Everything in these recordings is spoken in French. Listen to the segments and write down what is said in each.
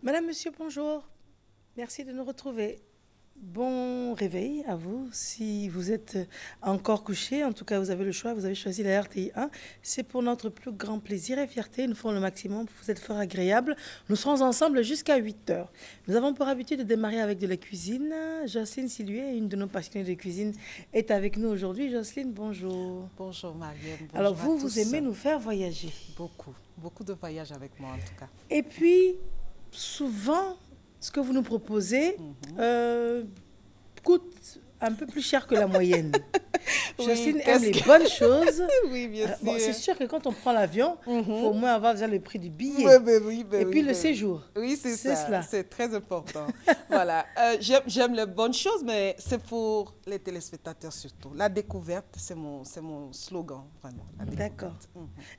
Madame, monsieur, bonjour. Merci de nous retrouver. Bon réveil à vous. Si vous êtes encore couché, en tout cas, vous avez le choix. Vous avez choisi la RTI 1. C'est pour notre plus grand plaisir et fierté. Nous ferons le maximum. Vous êtes fort agréable. Nous serons ensemble jusqu'à 8 heures. Nous avons pour habitude de démarrer avec de la cuisine. Jocelyne Siluet, une de nos passionnées de cuisine, est avec nous aujourd'hui. Jocelyne, bonjour. Bonjour Marianne. Bonjour. Alors, vous aimez nous faire voyager. Beaucoup de voyages avec moi en tout cas. Et puis, souvent, ce que vous nous proposez coûte un peu plus cher que la moyenne. Jocelyne aime les bonnes choses. Oui, bien sûr. Bon, c'est sûr que quand on prend l'avion, il faut au moins avoir déjà le prix du billet. Et puis le séjour. Oui, c'est ça. C'est très important. Voilà. J'aime les bonnes choses, mais c'est pour les téléspectateurs surtout. La découverte, c'est mon slogan, vraiment. D'accord.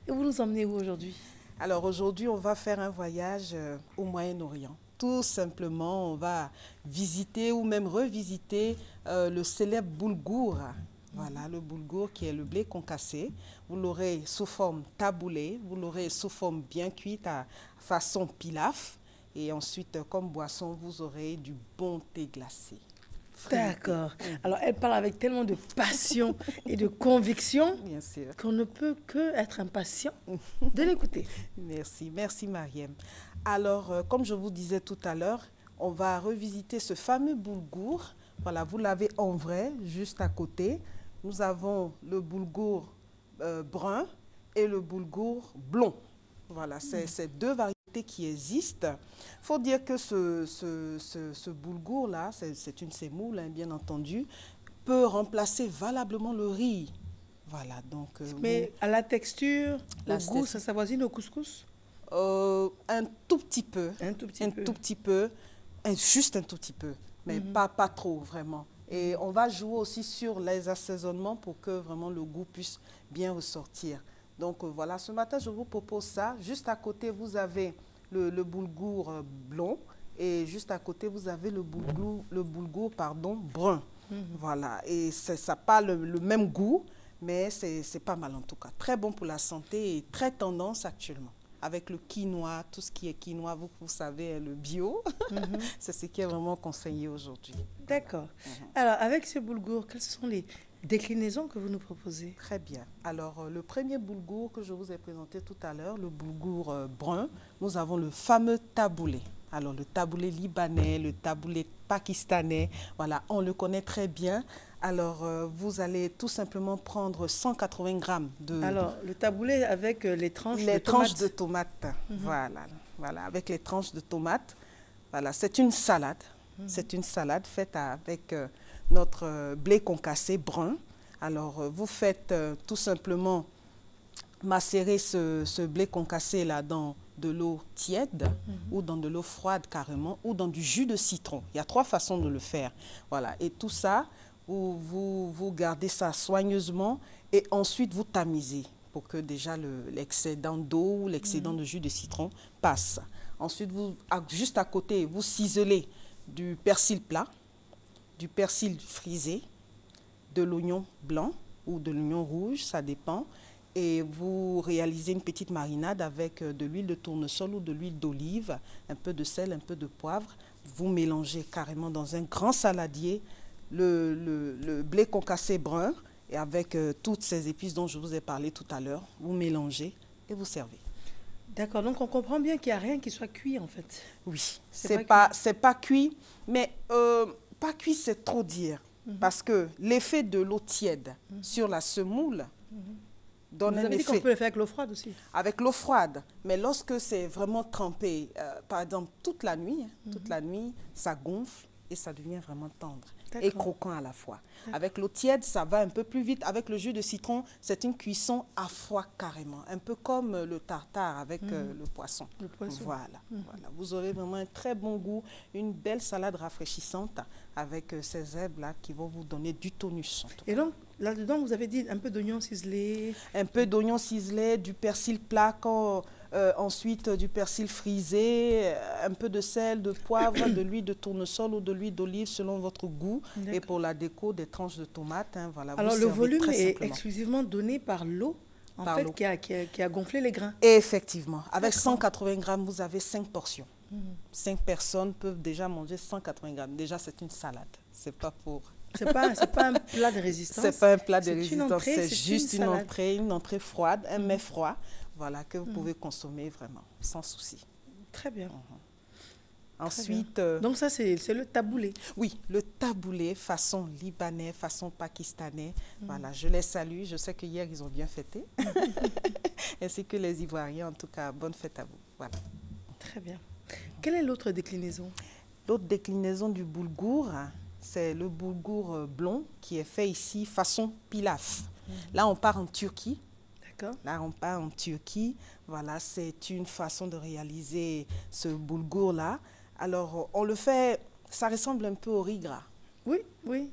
Et vous nous emmenez où aujourd'hui? Alors aujourd'hui, on va faire un voyage au Moyen-Orient. Tout simplement, on va visiter ou même revisiter le célèbre boulgour. Voilà, le boulgour qui est le blé concassé. Vous l'aurez sous forme taboulée, vous l'aurez sous forme bien cuite à façon pilaf. Et ensuite, comme boisson, vous aurez du bon thé glacé. D'accord. Alors, elle parle avec tellement de passion et de conviction qu'on ne peut que être impatient de l'écouter. Merci Mariam. Alors, comme je vous disais tout à l'heure, on va revisiter ce fameux boulgour. Voilà, vous l'avez en vrai, juste à côté. Nous avons le boulgour brun et le boulgour blond. Voilà, c'est deux variétés qui existent. Il faut dire que ce boulgour-là, c'est une semoule, hein, bien entendu, peut remplacer valablement le riz. Voilà, donc... Mais à la texture, au goût, ça s'avoisine au couscous? Un tout petit peu. Juste un tout petit peu, mais pas trop vraiment. Et on va jouer aussi sur les assaisonnements pour que vraiment le goût puisse bien ressortir. Donc voilà, ce matin, je vous propose ça. Juste à côté, vous avez le boulgour blond et juste à côté, vous avez le boulgour brun. Voilà, et ça n'a pas le même goût, mais c'est pas mal en tout cas. Très bon pour la santé et très tendance actuellement. Avec le quinoa, tout ce qui est quinoa, vous savez, le bio, c'est ce qui est vraiment conseillé aujourd'hui. D'accord. Alors, avec ce boulgour, quelles sont les déclinaisons que vous nous proposez? Très bien. Alors, le premier boulgour que je vous ai présenté tout à l'heure, le boulgour brun, nous avons le fameux taboulé. Alors, le taboulé libanais, le taboulé pakistanais, voilà, on le connaît très bien. Alors, vous allez tout simplement prendre 180 grammes de... Alors, le taboulé avec les tranches de tomates. Les tranches de tomates, voilà, avec les tranches de tomates. Voilà, c'est une salade. C'est une salade faite avec notre blé concassé brun. Alors, vous faites tout simplement macérer ce blé concassé-là dans de l'eau tiède ou dans de l'eau froide carrément ou dans du jus de citron. Il y a 3 façons de le faire. Voilà, et tout ça, vous gardez ça soigneusement et ensuite vous tamisez pour que déjà l'excédent d'eau ou l'excédent de jus de citron passe. Ensuite, juste à côté, vous ciselez du persil plat, du persil frisé, de l'oignon blanc ou de l'oignon rouge, ça dépend. Et vous réalisez une petite marinade avec de l'huile de tournesol ou de l'huile d'olive, un peu de sel, un peu de poivre. Vous mélangez carrément dans un grand saladier le blé concassé brun et avec toutes ces épices dont je vous ai parlé tout à l'heure. Vous mélangez et vous servez. D'accord, donc on comprend bien qu'il n'y a rien qui soit cuit en fait. Oui, c'est pas cuit, mais pas cuit c'est trop dire. Parce que l'effet de l'eau tiède sur la semoule donne un effet. Vous avez dit qu'on peut le faire avec l'eau froide aussi? Avec l'eau froide, mais lorsque c'est vraiment trempé, par exemple toute la nuit, ça gonfle et ça devient vraiment tendre et croquant à la fois. Avec l'eau tiède, ça va un peu plus vite. Avec le jus de citron, c'est une cuisson à froid carrément, un peu comme le tartare avec le poisson. Voilà. Vous aurez vraiment un très bon goût, une belle salade rafraîchissante avec ces herbes-là qui vont vous donner du tonus. Et donc, là-dedans, vous avez dit un peu d'oignon ciselé? Un peu d'oignon ciselé, du persil plat, ensuite du persil frisé, un peu de sel, de poivre, de l'huile de tournesol ou de l'huile d'olive selon votre goût. Et pour la déco, des tranches de tomates. Voilà, alors le volume est exclusivement donné par l'eau qui a gonflé les grains? Et effectivement, avec 180 grammes, vous avez 5 portions. 5 personnes peuvent déjà manger 180 grammes. Déjà, c'est une salade. C'est pas pour... C'est pas un plat de résistance. C'est pas un plat de résistance, entrée, c'est juste une entrée froide, un mets froid, voilà, que vous pouvez consommer vraiment, sans souci. Très bien. Ensuite... Donc ça, c'est le taboulé. Oui, le taboulé, façon libanais, façon pakistanais. Voilà, je les salue. Je sais qu'hier, ils ont bien fêté. Ainsi que les Ivoiriens, en tout cas, bonne fête à vous. Voilà. Très bien. Quelle est l'autre déclinaison? L'autre déclinaison du boulgour, c'est le boulgour blond qui est fait ici façon pilaf. Là, on part en Turquie. D'accord. Là, on part en Turquie. Voilà, c'est une façon de réaliser ce boulgour-là. Alors, on le fait, ça ressemble un peu au riz gras. Oui,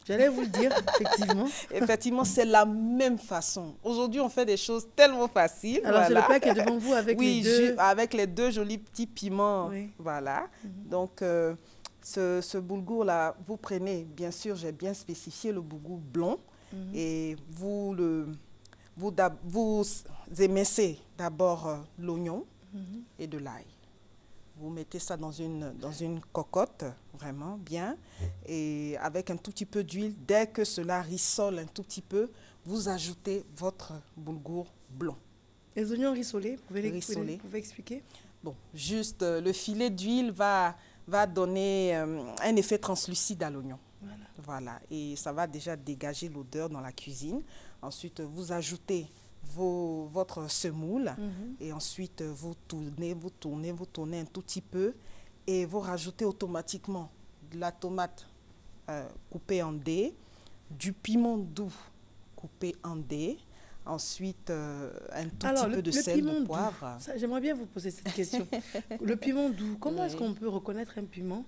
j'allais vous le dire, effectivement. Effectivement, c'est la même façon. Aujourd'hui, on fait des choses tellement faciles. Alors, voilà. c'est le plat qui est devant vous avec les deux... avec les 2 jolis petits piments. Oui. Voilà. Donc, ce boulgour-là, vous prenez, bien sûr, j'ai bien spécifié le boulgour blond. Et vous émincez d'abord l'oignon et de l'ail. Vous mettez ça dans une cocotte, vraiment bien, et avec un tout petit peu d'huile. Dès que cela rissole un tout petit peu, vous ajoutez votre boulgour blond. Les oignons rissolés, vous pouvez expliquer? Bon, juste le filet d'huile va donner un effet translucide à l'oignon. Voilà, et ça va déjà dégager l'odeur dans la cuisine. Ensuite, vous ajoutez votre semoule et ensuite vous tournez un tout petit peu et vous rajoutez automatiquement de la tomate coupée en dés, du piment doux coupé en dés, ensuite un tout petit peu de sel, de poivre. J'aimerais bien vous poser cette question. Le piment doux, comment est-ce qu'on peut reconnaître un piment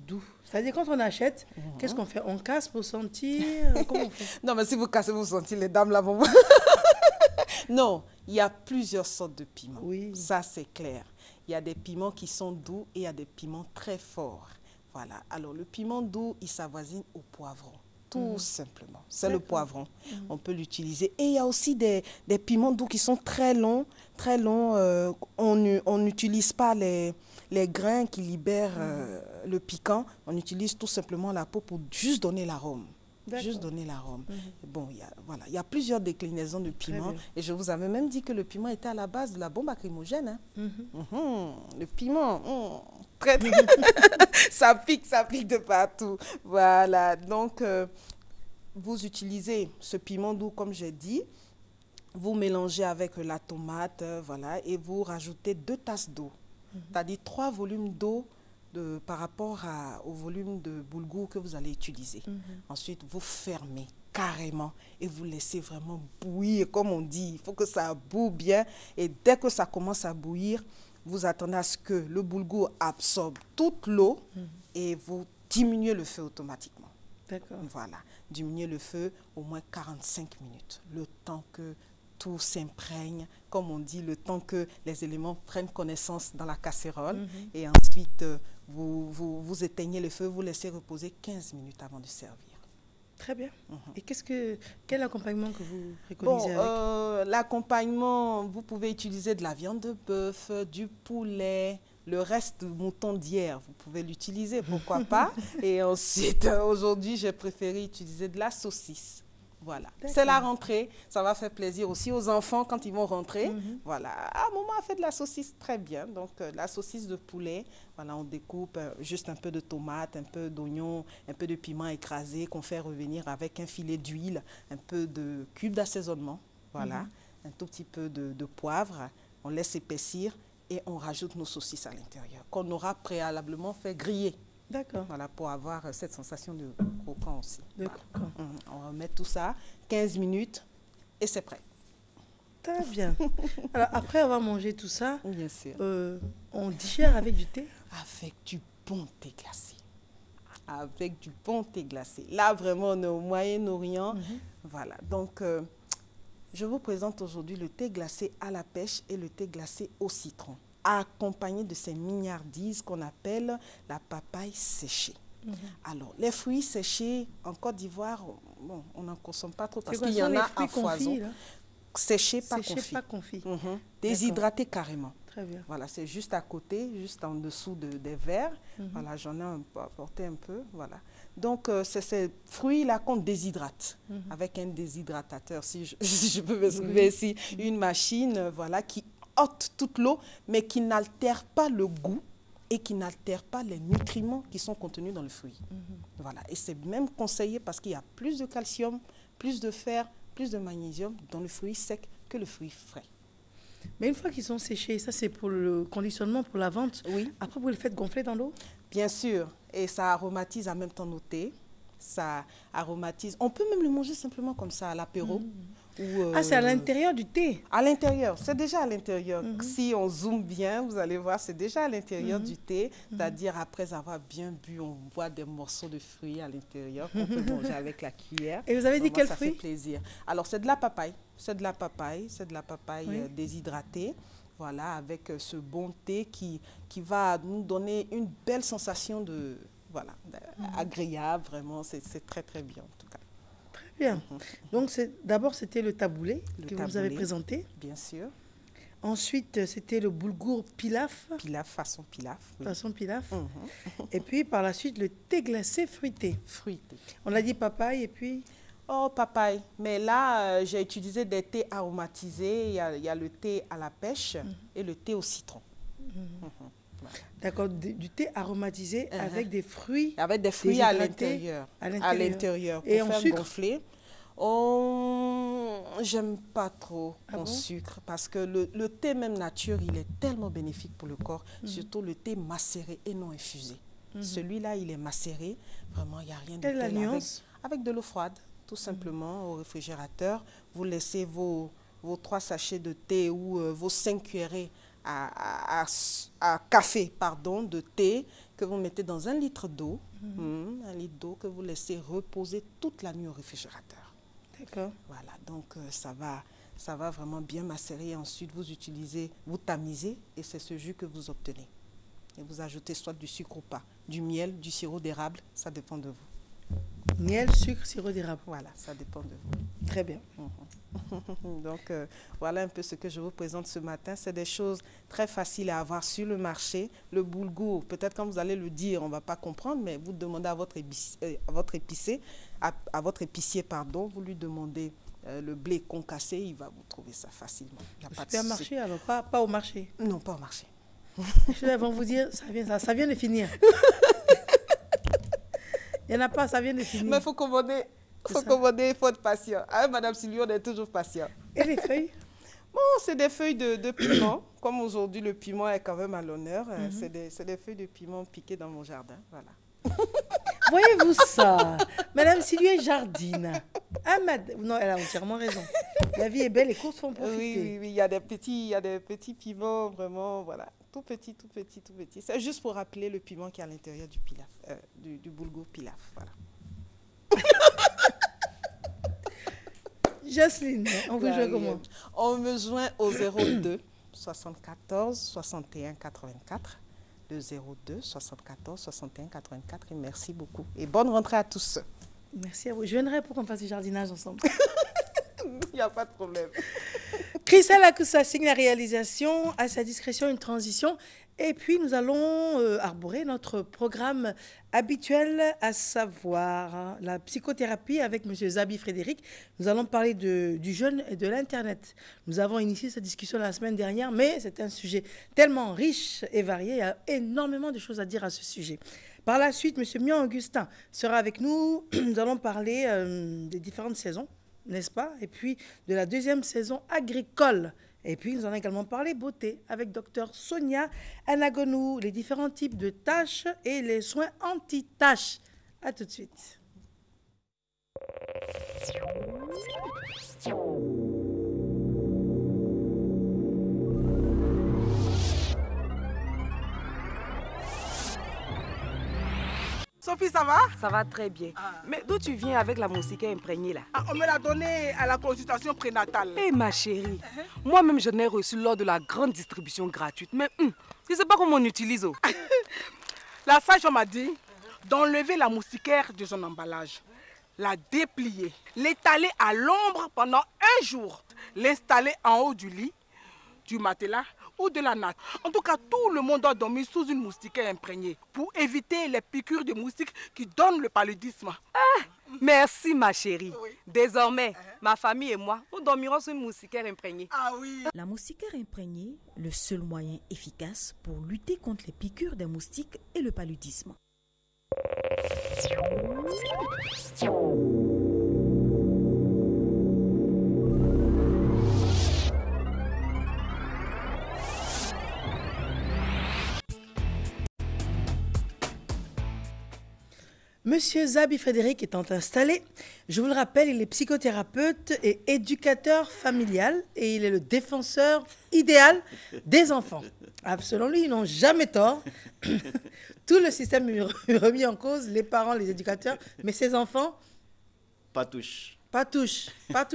doux? C'est-à-dire quand on achète, qu'est-ce qu'on fait? On casse pour sentir? Comment on fait? Non, mais si vous cassez, vous sentez, les dames là vont... Non, il y a plusieurs sortes de piments. Oui. Ça, c'est clair. Il y a des piments qui sont doux et il y a des piments très forts. Voilà. Alors, le piment doux, il s'avoisine au poivron. Tout simplement. C'est le poivron. On peut l'utiliser. Et il y a aussi des piments doux qui sont très longs. Très longs. On n'utilise pas les grains qui libèrent le piquant. On utilise tout simplement la peau pour juste donner l'arôme. Juste donner l'arôme. Bon, il y a plusieurs déclinaisons de piment. Et je vous avais même dit que le piment était à la base de la bombe lacrymogène. Le piment, très, ça pique de partout. Voilà. Donc, vous utilisez ce piment doux, comme j'ai dit. Vous mélangez avec la tomate, voilà, et vous rajoutez 2 tasses d'eau. C'est-à-dire 3 volumes d'eau par rapport au volume de boulgour que vous allez utiliser. Ensuite, vous fermez carrément et vous laissez vraiment bouillir, comme on dit. Il faut que ça boue bien. Et dès que ça commence à bouillir, vous attendez à ce que le boulgour absorbe toute l'eau et vous diminuez le feu automatiquement. D'accord. Voilà. Diminuez le feu au moins 45 minutes. Le temps que tout s'imprègne, comme on dit, le temps que les éléments prennent connaissance dans la casserole. Et ensuite, vous éteignez le feu, vous laissez reposer 15 minutes avant de servir. Très bien. Et quel accompagnement que vous préconisez avec? L'accompagnement, vous pouvez utiliser de la viande de bœuf, du poulet, le reste de mouton d'hier, vous pouvez l'utiliser, pourquoi pas. Et ensuite, aujourd'hui, j'ai préféré utiliser de la saucisse. Voilà, c'est la rentrée, ça va faire plaisir aussi aux enfants quand ils vont rentrer. Voilà, maman a fait de la saucisse, très bien. Donc, la saucisse de poulet, voilà, on découpe juste un peu de tomate, un peu d'oignon, un peu de piment écrasé qu'on fait revenir avec un filet d'huile, un peu de cube d'assaisonnement, voilà, un tout petit peu de poivre. On laisse épaissir et on rajoute nos saucisses à l'intérieur, qu'on aura préalablement fait griller. D'accord. Voilà, pour avoir cette sensation de croquant aussi. Croquant. On remet tout ça, 15 minutes, et c'est prêt. Très bien. Alors, après avoir mangé tout ça, bien sûr. On digère avec du thé? Avec du bon thé glacé. Avec du bon thé glacé. Là, vraiment, on est au Moyen-Orient. Voilà, donc, je vous présente aujourd'hui le thé glacé à la pêche et le thé glacé au citron, accompagné de ces mignardises qu'on appelle la papaye séchée. Alors, les fruits séchés en Côte d'Ivoire, bon, on n'en consomme pas trop parce qu'il y en a à foison. Séchés, pas confits. Séchés, pas confits. Déshydratés carrément. Très bien. Voilà, c'est juste à côté, juste en dessous des verres. Voilà, j'en ai apporté un peu, voilà. Donc, c'est ces fruits-là qu'on déshydrate avec un déshydratateur, si je peux m'exprimer ici, une machine, voilà, qui ôte toute l'eau, mais qui n'altère pas le goût et qui n'altère pas les nutriments qui sont contenus dans le fruit. Voilà, et c'est même conseillé parce qu'il y a plus de calcium, plus de fer, plus de magnésium dans le fruit sec que le fruit frais. Mais une fois qu'ils sont séchés, ça c'est pour le conditionnement, pour la vente. Oui. Après, vous les faites gonfler dans l'eau? Bien sûr, et ça aromatise en même temps nos thés. Ça aromatise. On peut même le manger simplement comme ça, à l'apéro. Ah, c'est à l'intérieur du thé? À l'intérieur, c'est déjà à l'intérieur. Si on zoome bien, vous allez voir, c'est déjà à l'intérieur du thé. C'est-à-dire, après avoir bien bu, on voit des morceaux de fruits à l'intérieur qu'on peut manger avec la cuillère. Et vous avez dit quel fruit? Ça fait plaisir. Alors, c'est de la papaye. C'est de la papaye, déshydratée. Voilà, avec ce bon thé qui va nous donner une belle sensation de... Voilà, agréable, vraiment. C'est très, très bien, en tout cas. Très bien. Donc, d'abord, c'était le taboulé que vous nous avez présenté. Bien sûr. Ensuite, c'était le boulgour pilaf. Pilaf, façon pilaf. Oui. Façon pilaf. Et puis, par la suite, le thé glacé fruité. Fruité. On a dit papaye et puis... Oh, papaye. Mais là, j'ai utilisé des thés aromatisés. Il y a le thé à la pêche et le thé au citron. Voilà. D'accord, du thé aromatisé avec des fruits. Avec des fruits à l'intérieur. À l'intérieur. Pour faire sucre gonfler. Oh, j'aime pas trop en sucre parce que le thé même nature, il est tellement bénéfique pour le corps. Surtout le thé macéré et non infusé. Celui-là, il est macéré. Vraiment, il n'y a rien de tel. Quelle est la nuance? Avec de l'eau froide, tout simplement, au réfrigérateur. Vous laissez vos 3 sachets de thé ou vos 5 cuillerées à café, pardon, de thé que vous mettez dans 1 litre d'eau. 1 litre d'eau que vous laissez reposer toute la nuit au réfrigérateur. D'accord. Voilà, donc ça va vraiment bien macérer. Ensuite, vous tamisez et c'est ce jus que vous obtenez. Et vous ajoutez soit du sucre ou pas, du miel, du sirop d'érable, ça dépend de vous. Miel, sucre, sirop d'érable. Voilà, ça dépend de vous. Très bien. Donc, voilà un peu ce que je vous présente ce matin. C'est des choses très faciles à avoir sur le marché. Le boulgour, peut-être quand vous allez le dire, on ne va pas comprendre, mais vous demandez à votre épicier, pardon, vous lui demandez le blé concassé, il va vous trouver ça facilement. Au supermarché, alors pas au marché? Non, pas au marché. Je vais vous dire, ça vient de finir. Il n'y en a pas, ça vient de finir. Mais il faut commander, il faut être patient. Ah, Madame Sylvie, on est toujours patient. Et les feuilles? Bon, c'est des feuilles de piment. Comme aujourd'hui, le piment est quand même à l'honneur. C'est des feuilles de piment piquées dans mon jardin. Voilà. Voyez-vous ça? Madame Sylvie jardine. Ah, non, elle a entièrement raison. La vie est belle, les courses font profiter. Oui. Il y a des petits piments, vraiment, voilà. Tout petit. C'est juste pour rappeler le piment qui est à l'intérieur du pilaf, du boulgour pilaf, voilà. Jocelyne, on vous joint comment? On me joint au 02 74 61 84. Le 02 74 61 84. Et merci beaucoup. Et bonne rentrée à tous. Merci à vous. Je viendrai pour qu'on fasse du jardinage ensemble. Il n'y a pas de problème. Christelle Akoussa signe la réalisation, à sa discrétion une transition. Et puis nous allons arborer notre programme habituel, à savoir la psychothérapie avec M. Zabi Frédéric. Nous allons parler du jeune et de l'Internet. Nous avons initié cette discussion la semaine dernière, mais c'est un sujet tellement riche et varié. Il y a énormément de choses à dire à ce sujet. Par la suite, M. Mian Augustin sera avec nous. Nous allons parler des différentes saisons, n'est-ce pas? Et puis de la 2e saison agricole. Et puis nous allons également parler beauté avec Dr Sonia Anagonou, les différents types de taches et les soins anti-taches. À tout de suite. Sophie, ça va? Ça va très bien. Mais d'où tu viens avec la moustiquaire imprégnée là? On me l'a donnée à la consultation prénatale. Eh ma chérie, moi-même je l'ai reçue lors de la grande distribution gratuite. Mais je ne sais pas comment on utilise. Oh. La sage m'a dit d'enlever la moustiquaire de son emballage, la déplier, l'étaler à l'ombre pendant 1 jour, l'installer en haut du lit, du matelas ou de la natte. En tout cas, tout le monde doit dormir sous une moustiquaire imprégnée pour éviter les piqûres de moustiques qui donnent le paludisme. Merci, ma chérie. Oui. Désormais, ma famille et moi, nous dormirons sur une moustiquaire imprégnée. Ah oui. La moustiquaire imprégnée, le seul moyen efficace pour lutter contre les piqûres des moustiques et le paludisme. Monsieur Zabi Frédéric étant installé, je vous le rappelle, il est psychothérapeute et éducateur familial et il est le défenseur idéal des enfants. Selon lui, ils n'ont jamais tort. Tout le système est remis en cause, les parents, les éducateurs, mais ces enfants... Pas touche. Pas touche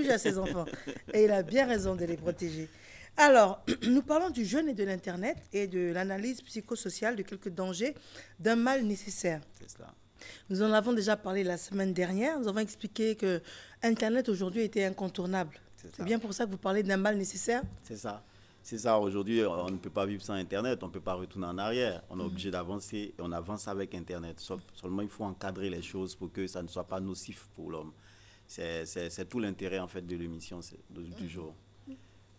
à ces enfants. Et il a bien raison de les protéger. Alors, nous parlons du jeûne et de l'Internet et de l'analyse psychosociale de quelques dangers d'un mal nécessaire. C'est cela. Nous en avons déjà parlé la semaine dernière. Nous avons expliqué que Internet aujourd'hui était incontournable. C'est bien pour ça que vous parlez d'un mal nécessaire. C'est ça. C'est ça. Aujourd'hui, on ne peut pas vivre sans Internet. On ne peut pas retourner en arrière. On est obligé d'avancer et on avance avec Internet. Seulement, il faut encadrer les choses pour que ça ne soit pas nocif pour l'homme. C'est tout l'intérêt en fait de l'émission du jour.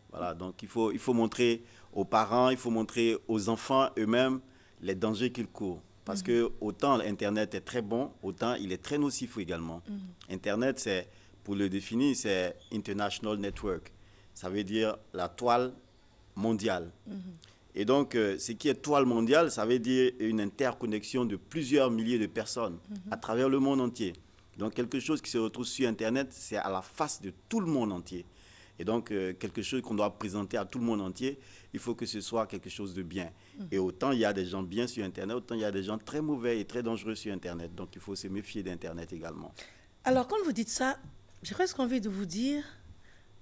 Voilà. Donc, il faut montrer aux parents, il faut montrer aux enfants eux-mêmes les dangers qu'ils courent. Parce que autant Internet est très bon, autant il est très nocif également. Internet, c'est, pour le définir, c'est International Network. Ça veut dire la toile mondiale. Et donc, ce qui est toile mondiale, ça veut dire une interconnexion de plusieurs milliers de personnes à travers le monde entier. Donc, quelque chose qui se retrouve sur Internet, c'est à la face de tout le monde entier. Et donc, quelque chose qu'on doit présenter à tout le monde entier, il faut que ce soit quelque chose de bien. Et autant il y a des gens bien sur Internet, autant il y a des gens très mauvais et très dangereux sur Internet. Donc, il faut se méfier d'Internet également. Alors, quand vous dites ça, j'ai presque envie de vous dire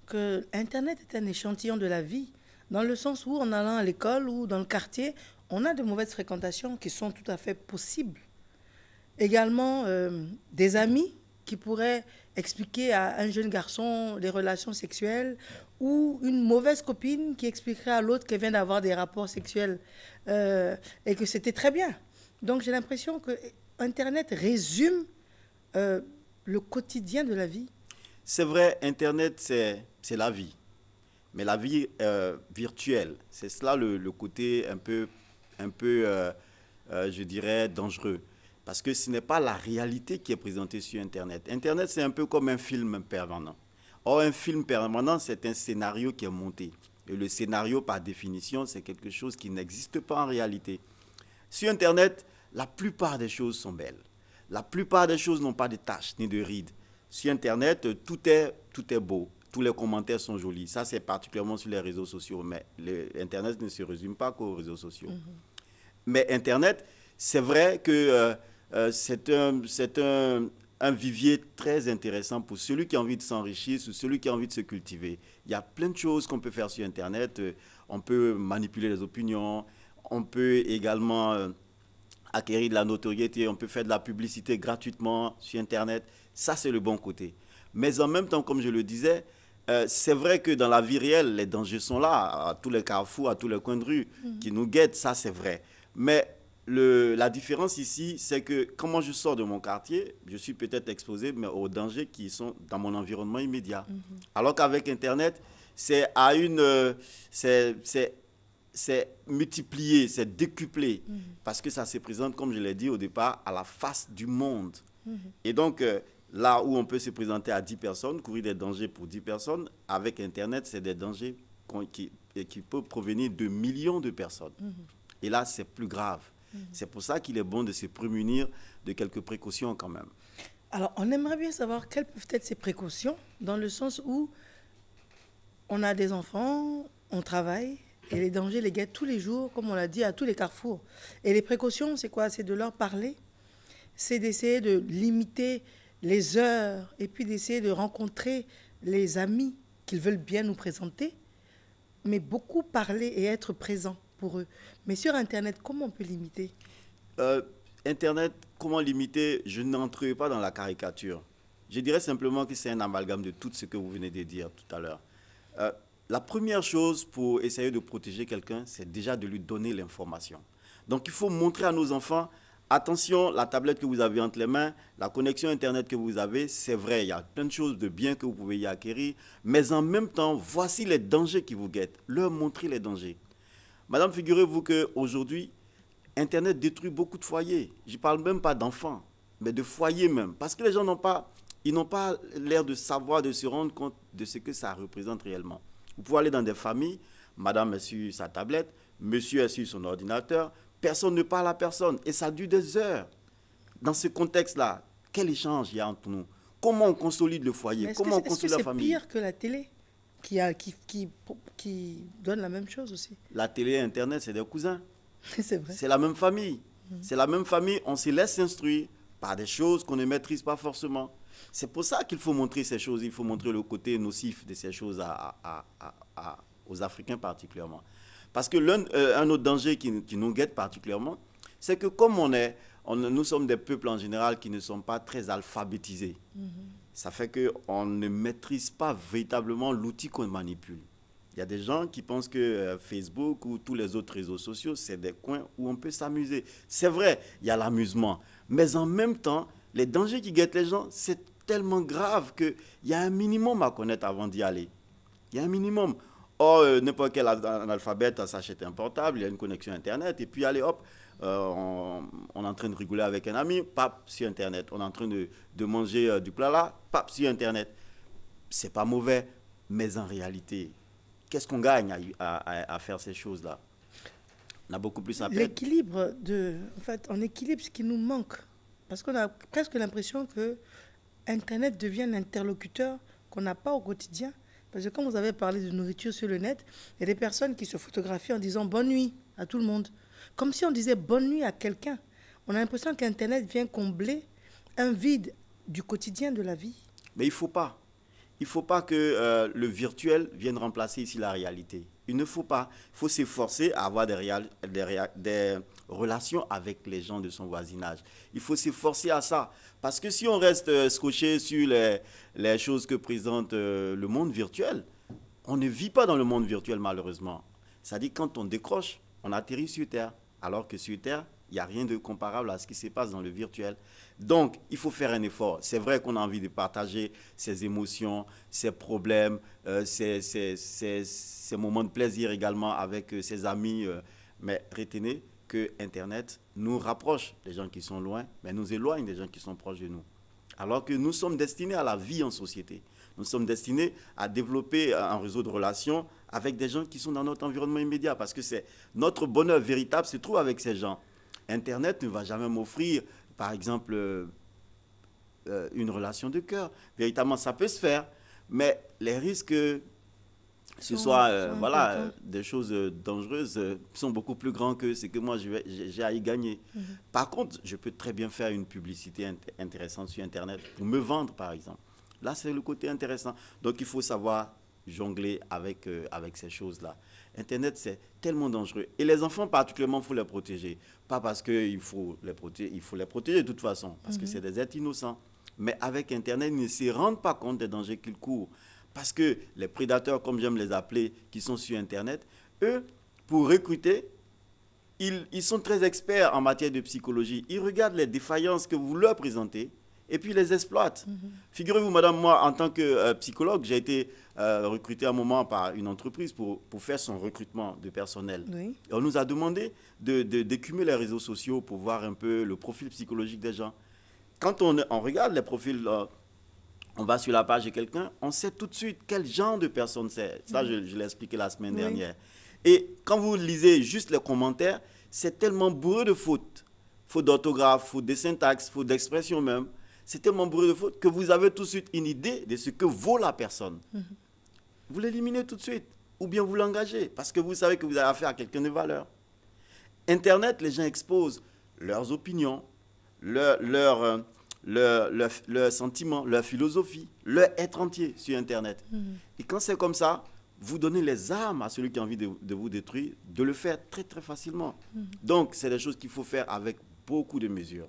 que Internet est un échantillon de la vie, dans le sens où, en allant à l'école ou dans le quartier, on a de mauvaises fréquentations qui sont tout à fait possibles. Également, des amis qui pourraient expliquer à un jeune garçon des relations sexuelles ou une mauvaise copine qui expliquerait à l'autre qu'elle vient d'avoir des rapports sexuels et que c'était très bien. Donc j'ai l'impression que Internet résume le quotidien de la vie. C'est vrai, Internet, c'est la vie. Mais la vie virtuelle, c'est cela le côté un peu je dirais, dangereux. Parce que ce n'est pas la réalité qui est présentée sur Internet. Internet, c'est un peu comme un film permanent. Or, un film permanent, c'est un scénario qui est monté. Et le scénario, par définition, c'est quelque chose qui n'existe pas en réalité. Sur Internet, la plupart des choses sont belles. La plupart des choses n'ont pas de taches ni de rides. Sur Internet, tout est beau. Tous les commentaires sont jolis. Ça, c'est particulièrement sur les réseaux sociaux. Mais Internet ne se résume pas qu'aux réseaux sociaux. Mais Internet, c'est vrai que c'est un vivier très intéressant pour celui qui a envie de s'enrichir, ou celui qui a envie de se cultiver. Il y a plein de choses qu'on peut faire sur Internet. On peut manipuler les opinions. On peut également acquérir de la notoriété. On peut faire de la publicité gratuitement sur Internet. Ça, c'est le bon côté. Mais en même temps, comme je le disais, c'est vrai que dans la vie réelle, les dangers sont là, à tous les carrefours, à tous les coins de rue, qui nous guettent, ça c'est vrai. Mais la différence ici, c'est que quand moi je sors de mon quartier, je suis peut-être exposé aux dangers qui sont dans mon environnement immédiat. Alors qu'avec Internet, c'est multiplié, c'est décuplé, parce que ça se présente, comme je l'ai dit au départ, à la face du monde. Et donc, là où on peut se présenter à 10 personnes, courir des dangers pour 10 personnes, avec Internet, c'est des dangers qui peuvent provenir de millions de personnes. Et là, c'est plus grave. C'est pour ça qu'il est bon de se prémunir de quelques précautions quand même. Alors, on aimerait bien savoir quelles peuvent être ces précautions, dans le sens où on a des enfants, on travaille, et les dangers les guettent tous les jours, comme on l'a dit, à tous les carrefours. Et les précautions, c'est quoi? C'est de leur parler, c'est d'essayer de limiter les heures, et puis d'essayer de rencontrer les amis qu'ils veulent bien nous présenter, mais beaucoup parler et être présent pour eux. Mais sur Internet, comment on peut limiter? Internet, comment limiter? Je n'entrerai pas dans la caricature. Je dirais simplement que c'est un amalgame de tout ce que vous venez de dire tout à l'heure. la première chose pour essayer de protéger quelqu'un, c'est déjà de lui donner l'information. Donc, il faut montrer à nos enfants, attention, la tablette que vous avez entre les mains, la connexion Internet que vous avez, c'est vrai, il y a plein de choses de bien que vous pouvez y acquérir, mais en même temps, voici les dangers qui vous guettent. Leur montrer les dangers. Madame, figurez-vous qu'aujourd'hui, Internet détruit beaucoup de foyers. Je ne parle même pas d'enfants, mais de foyers même. Parce que les gens n'ont pas l'air de savoir, de se rendre compte de ce que ça représente réellement. Vous pouvez aller dans des familles, madame est sur sa tablette, monsieur est sur son ordinateur, personne ne parle à personne et ça dure des heures. Dans ce contexte-là, quel échange il y a entre nous? Comment on consolide le foyer? Comment on consolide la famille? Est-ce que c'est pire que la télé qui donne la même chose aussi? La télé et Internet, c'est des cousins. C'est vrai. C'est la même famille. C'est la même famille, on se laisse instruire par des choses qu'on ne maîtrise pas forcément. C'est pour ça qu'il faut montrer ces choses, il faut montrer le côté nocif de ces choses aux Africains particulièrement. Parce que un autre danger qui nous guette particulièrement, c'est que comme nous sommes des peuples en général qui ne sont pas très alphabétisés, ça fait qu'on ne maîtrise pas véritablement l'outil qu'on manipule. Il y a des gens qui pensent que Facebook ou tous les autres réseaux sociaux, c'est des coins où on peut s'amuser. C'est vrai, il y a l'amusement. Mais en même temps, les dangers qui guettent les gens, c'est tellement grave qu'il y a un minimum à connaître avant d'y aller. Il y a un minimum. Or, n'importe quel analphabète s'achète un portable, il y a une connexion Internet, et puis allez, hop, on est en train de rigoler avec un ami, pap, sur Internet. On est en train de manger du plat là, pap, sur Internet. C'est pas mauvais, mais en réalité, qu'est-ce qu'on gagne à faire ces choses-là? On a beaucoup plus à perdre. L'équilibre, en fait, on équilibre ce qui nous manque. Parce qu'on a presque l'impression que Internet devient un interlocuteur qu'on n'a pas au quotidien. Parce que quand vous avez parlé de nourriture sur le net, il y a des personnes qui se photographient en disant bonne nuit à tout le monde. Comme si on disait bonne nuit à quelqu'un. On a l'impression qu'Internet vient combler un vide du quotidien de la vie. Mais il ne faut pas. Il ne faut pas que le virtuel vienne remplacer ici la réalité. Il ne faut pas. Il faut s'efforcer à avoir des relations avec les gens de son voisinage. Il faut s'efforcer à ça. Parce que si on reste scotché sur les choses que présente le monde virtuel, on ne vit pas dans le monde virtuel malheureusement. C'est-à-dire quand on décroche, on atterrit sur Terre. Alors que sur Terre, il n'y a rien de comparable à ce qui se passe dans le virtuel. Donc, il faut faire un effort. C'est vrai qu'on a envie de partager ses émotions, ses problèmes, ses moments de plaisir également avec ses amis. Mais retenez que Internet nous rapproche des gens qui sont loin, mais nous éloigne des gens qui sont proches de nous. Alors que nous sommes destinés à la vie en société. Nous sommes destinés à développer un réseau de relations avec des gens qui sont dans notre environnement immédiat. Parce que notre bonheur véritable se trouve avec ces gens. Internet ne va jamais m'offrir, par exemple, une relation de cœur. Véritablement, ça peut se faire, mais les risques que ce soit des choses dangereuses sont beaucoup plus grands que ce que moi j'ai à y gagner. Par contre, je peux très bien faire une publicité intéressante sur Internet pour me vendre, par exemple. Là, c'est le côté intéressant. Donc, il faut savoir jongler avec ces choses-là. Internet, c'est tellement dangereux. Et les enfants, particulièrement, il faut les protéger. Pas parce qu'il faut les protéger, il faut les protéger de toute façon, parce que c'est des êtres innocents. Mais avec Internet, ils ne se rendent pas compte des dangers qu'ils courent. Parce que les prédateurs, comme j'aime les appeler, qui sont sur Internet, eux, pour recruter, ils sont très experts en matière de psychologie. Ils regardent les défaillances que vous leur présentez et puis les exploitent. Figurez-vous, madame, moi, en tant que psychologue, j'ai été recruté à un moment par une entreprise pour faire son recrutement de personnel. Oui. Et on nous a demandé d'écumer les réseaux sociaux pour voir un peu le profil psychologique des gens. Quand on regarde les profils, on va sur la page de quelqu'un, on sait tout de suite quel genre de personne c'est. Ça, je l'ai expliqué la semaine dernière. Et quand vous lisez juste les commentaires, c'est tellement bourré de fautes. Fautes d'orthographe, fautes de syntaxe, fautes d'expression même. C'est tellement bourré de fautes que vous avez tout de suite une idée de ce que vaut la personne. Vous l'éliminez tout de suite. Ou bien vous l'engagez parce que vous savez que vous avez affaire à quelqu'un de valeur. Internet, les gens exposent leurs opinions, leurs sentiments, leur philosophie, leur être entier sur Internet. Et quand c'est comme ça, vous donnez les armes à celui qui a envie de vous détruire, de le faire très très facilement. Donc, c'est des choses qu'il faut faire avec beaucoup de mesures.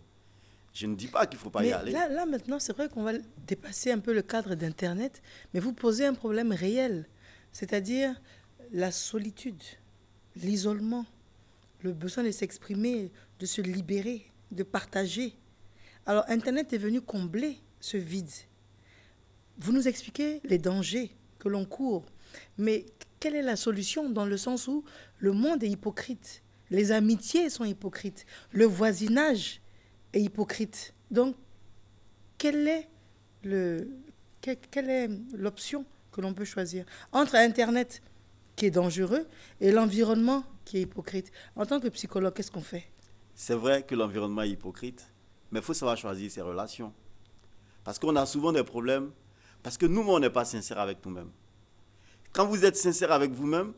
Je ne dis pas qu'il ne faut pas y aller. Là, maintenant, c'est vrai qu'on va dépasser un peu le cadre d'Internet, mais vous posez un problème réel c'est-à-dire la solitude, l'isolement, le besoin de s'exprimer, de se libérer, de partager. Alors, Internet est venu combler ce vide. Vous nous expliquez les dangers que l'on court, mais quelle est la solution dans le sens où le monde est hypocrite, les amitiés sont hypocrites, le voisinage est hypocrite. Donc, quelle est l'option que l'on peut choisir entre Internet, qui est dangereux, et l'environnement qui est hypocrite? En tant que psychologue, qu'est-ce qu'on fait? C'est vrai que l'environnement est hypocrite, mais il faut savoir choisir ses relations. Parce qu'on a souvent des problèmes, parce que nous-mêmes, on n'est pas sincère avec nous-mêmes. Quand vous êtes sincère avec vous-même,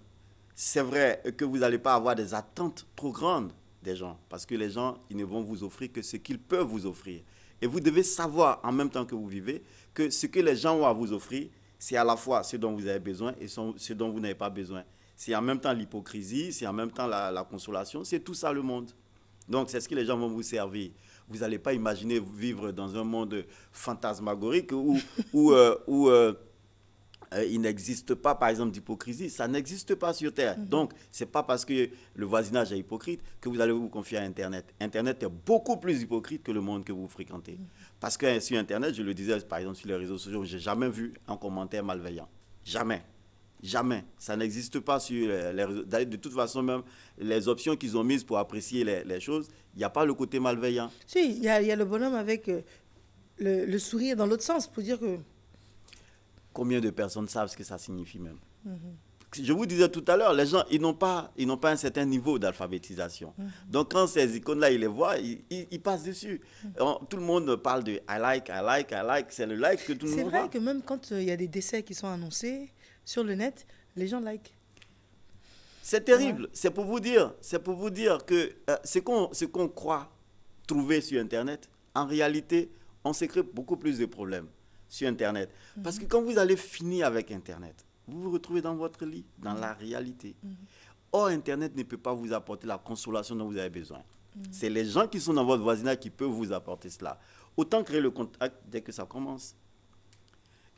c'est vrai que vous n'allez pas avoir des attentes trop grandes des gens, parce que les gens, ils ne vont vous offrir que ce qu'ils peuvent vous offrir. Et vous devez savoir, en même temps que vous vivez, que ce que les gens ont à vous offrir, c'est à la fois ce dont vous avez besoin et ce dont vous n'avez pas besoin. C'est en même temps l'hypocrisie, c'est en même temps la consolation, c'est tout ça le monde. Donc, c'est ce que les gens vont vous servir. Vous n'allez pas imaginer vivre dans un monde fantasmagorique où il n'existe pas, par exemple, d'hypocrisie. Ça n'existe pas sur Terre. Donc, ce n'est pas parce que le voisinage est hypocrite que vous allez vous confier à Internet. Internet est beaucoup plus hypocrite que le monde que vous fréquentez. Parce que sur Internet, je le disais, par exemple, sur les réseaux sociaux, je n'ai jamais vu un commentaire malveillant. Jamais. Jamais. Ça n'existe pas sur les réseaux. De toute façon, même les options qu'ils ont mises pour apprécier les choses, il n'y a pas le côté malveillant. Si, il y a le bonhomme avec le sourire dans l'autre sens pour dire que... Combien de personnes savent ce que ça signifie même? Je vous disais tout à l'heure, les gens, ils n'ont pas un certain niveau d'alphabétisation. Donc, quand ces icônes-là, ils les voient, ils passent dessus. Tout le monde parle de « I like », c'est le like que tout le monde voit. C'est vrai que même quand il y a des décès qui sont annoncés sur le net, les gens like. C'est terrible. Ouais. C'est pour vous dire que ce qu'on croit trouver sur Internet, en réalité, on se crée beaucoup plus de problèmes sur Internet. Parce que quand vous allez finir avec Internet, vous vous retrouvez dans votre lit, dans la réalité. Or, Internet ne peut pas vous apporter la consolation dont vous avez besoin. C'est les gens qui sont dans votre voisinage qui peuvent vous apporter cela. Autant créer le contact dès que ça commence.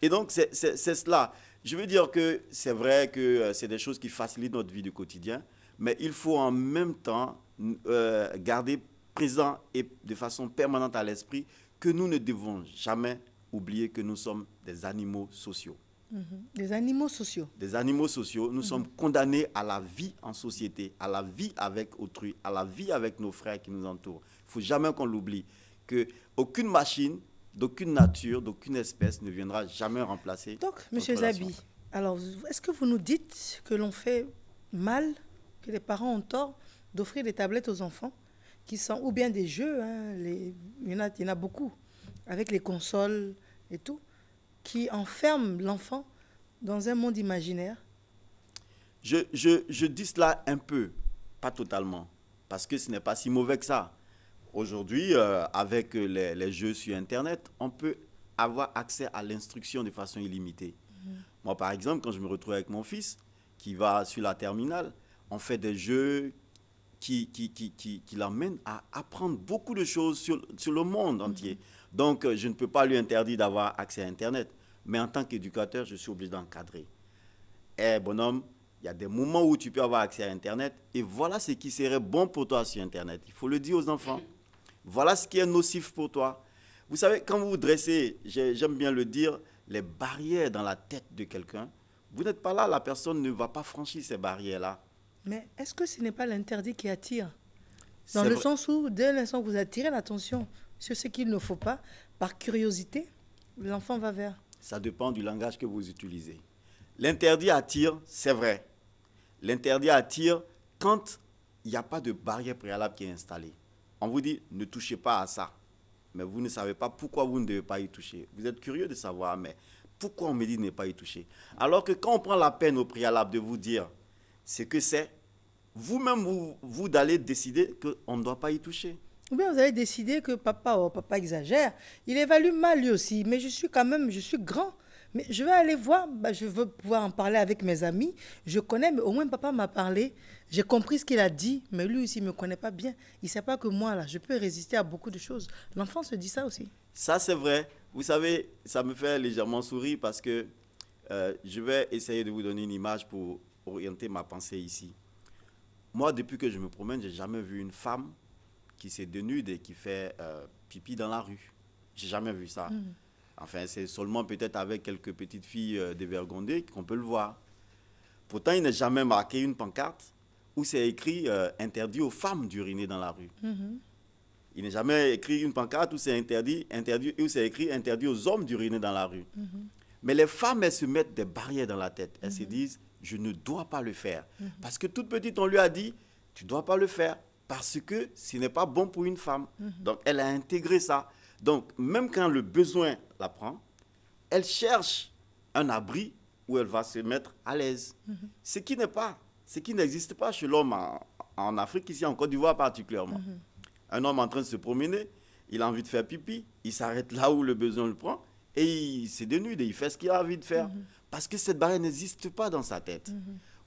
Et donc, c'est cela. Je veux dire que c'est vrai que c'est des choses qui facilitent notre vie du quotidien, mais il faut en même temps garder présent et de façon permanente à l'esprit que nous ne devons jamais oublier que nous sommes des animaux sociaux. Des animaux sociaux. Des animaux sociaux. Nous sommes condamnés à la vie en société, à la vie avec autrui, à la vie avec nos frères qui nous entourent. Il ne faut jamais qu'on l'oublie, qu'aucune machine, d'aucune nature, d'aucune espèce ne viendra jamais remplacer. Donc, M. Zabi, alors, est-ce que vous nous dites que l'on fait mal, que les parents ont tort d'offrir des tablettes aux enfants qui sont, ou bien des jeux, il y en a beaucoup, avec les consoles et tout, qui enferment l'enfant dans un monde imaginaire? Je dis cela un peu, pas totalement, parce que ce n'est pas si mauvais que ça. Aujourd'hui, avec les jeux sur Internet, on peut avoir accès à l'instruction de façon illimitée. Moi, par exemple, quand je me retrouve avec mon fils qui va sur la terminale, on fait des jeux qui l'emmènent à apprendre beaucoup de choses sur le monde entier. Donc, je ne peux pas lui interdire d'avoir accès à Internet. Mais en tant qu'éducateur, je suis obligé d'encadrer. Eh, bonhomme, il y a des moments où tu peux avoir accès à Internet et voilà ce qui serait bon pour toi sur Internet. Il faut le dire aux enfants. Voilà ce qui est nocif pour toi. Vous savez, quand vous vous dressez, j'aime bien le dire, les barrières dans la tête de quelqu'un, vous n'êtes pas là, la personne ne va pas franchir ces barrières-là. Mais est-ce que ce n'est pas l'interdit qui attire? Dans le sens où, dès l'instant que vous attirez l'attention sur ce qu'il ne faut pas, par curiosité, l'enfant va vers. Ça dépend du langage que vous utilisez. L'interdit attire, c'est vrai. L'interdit attire quand il n'y a pas de barrière préalable qui est installée. On vous dit, ne touchez pas à ça. Mais vous ne savez pas pourquoi vous ne devez pas y toucher. Vous êtes curieux de savoir, mais pourquoi on me dit de ne pas y toucher? Alors que quand on prend la peine au préalable de vous dire ce que c'est, vous-même, vous allez décider qu'on ne doit pas y toucher. Ou bien vous allez décider que papa exagère. Il évalue mal lui aussi. Mais je suis grand. Mais je vais aller voir, je veux pouvoir en parler avec mes amis. Je connais, mais au moins papa m'a parlé. J'ai compris ce qu'il a dit, mais lui aussi, il ne me connaît pas bien. Il ne sait pas que moi, là, je peux résister à beaucoup de choses. L'enfant se dit ça aussi. Ça, c'est vrai. Vous savez, ça me fait légèrement sourire parce que Je vais essayer de vous donner une image pour orienter ma pensée ici. Moi, depuis que je me promène, je n'ai jamais vu une femme qui se dénude et qui fait pipi dans la rue. Je n'ai jamais vu ça. Enfin, c'est seulement peut-être avec quelques petites filles dévergondées qu'on peut le voir. Pourtant, il n'est jamais marqué une pancarte où c'est écrit interdit aux femmes d'uriner dans la rue. Il n'est jamais écrit une pancarte où c'est interdit, où c'est écrit interdit aux hommes d'uriner dans la rue. Mais les femmes, elles se mettent des barrières dans la tête. Elles se disent, je ne dois pas le faire. Parce que toute petite, on lui a dit, tu ne dois pas le faire parce que ce n'est pas bon pour une femme. Donc, elle a intégré ça. Donc, même quand le besoin la prend, elle cherche un abri où elle va se mettre à l'aise. Ce qui n'existe pas chez l'homme en Afrique, ici en Côte d'Ivoire particulièrement. Un homme en train de se promener, il a envie de faire pipi, il s'arrête là où le besoin le prend et il se dénude et il fait ce qu'il a envie de faire. Parce que cette barrière n'existe pas dans sa tête.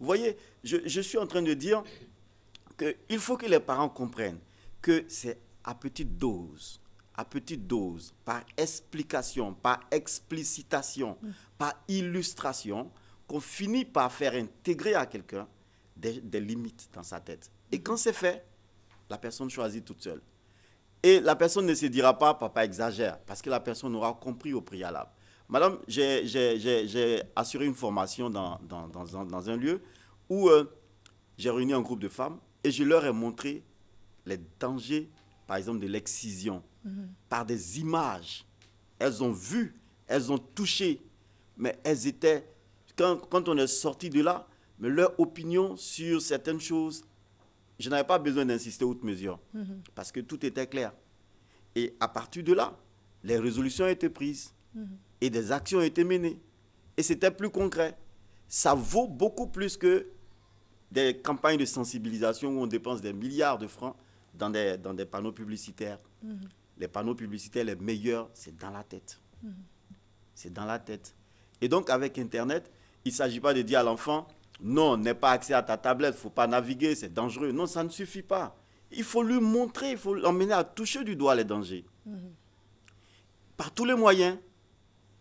Vous voyez, je suis en train de dire qu'il faut que les parents comprennent que c'est à petite dose, par explication, par explicitation, par illustration, qu'on finit par faire intégrer à quelqu'un des limites dans sa tête. Et quand c'est fait, la personne choisit toute seule. Et la personne ne se dira pas, papa exagère, parce que la personne aura compris au préalable. Madame, j'ai assuré une formation dans un lieu où j'ai réuni un groupe de femmes et je leur ai montré les dangers, par exemple, de l'excision, par des images. Elles ont vu, elles ont touché, mais elles étaient, quand on est sorti de là, mais leur opinion sur certaines choses, je n'avais pas besoin d'insister outre mesure, parce que tout était clair. Et à partir de là, les résolutions ont été prises et des actions ont été menées. Et c'était plus concret. Ça vaut beaucoup plus que des campagnes de sensibilisation où on dépense des milliards de francs dans des panneaux publicitaires. Les panneaux publicitaires les meilleurs, c'est dans la tête. C'est dans la tête. Et donc, avec Internet, il ne s'agit pas de dire à l'enfant, non, n'aie pas accès à ta tablette, il ne faut pas naviguer, c'est dangereux. Non, ça ne suffit pas. Il faut lui montrer, il faut l'emmener à toucher du doigt les dangers. Par tous les moyens.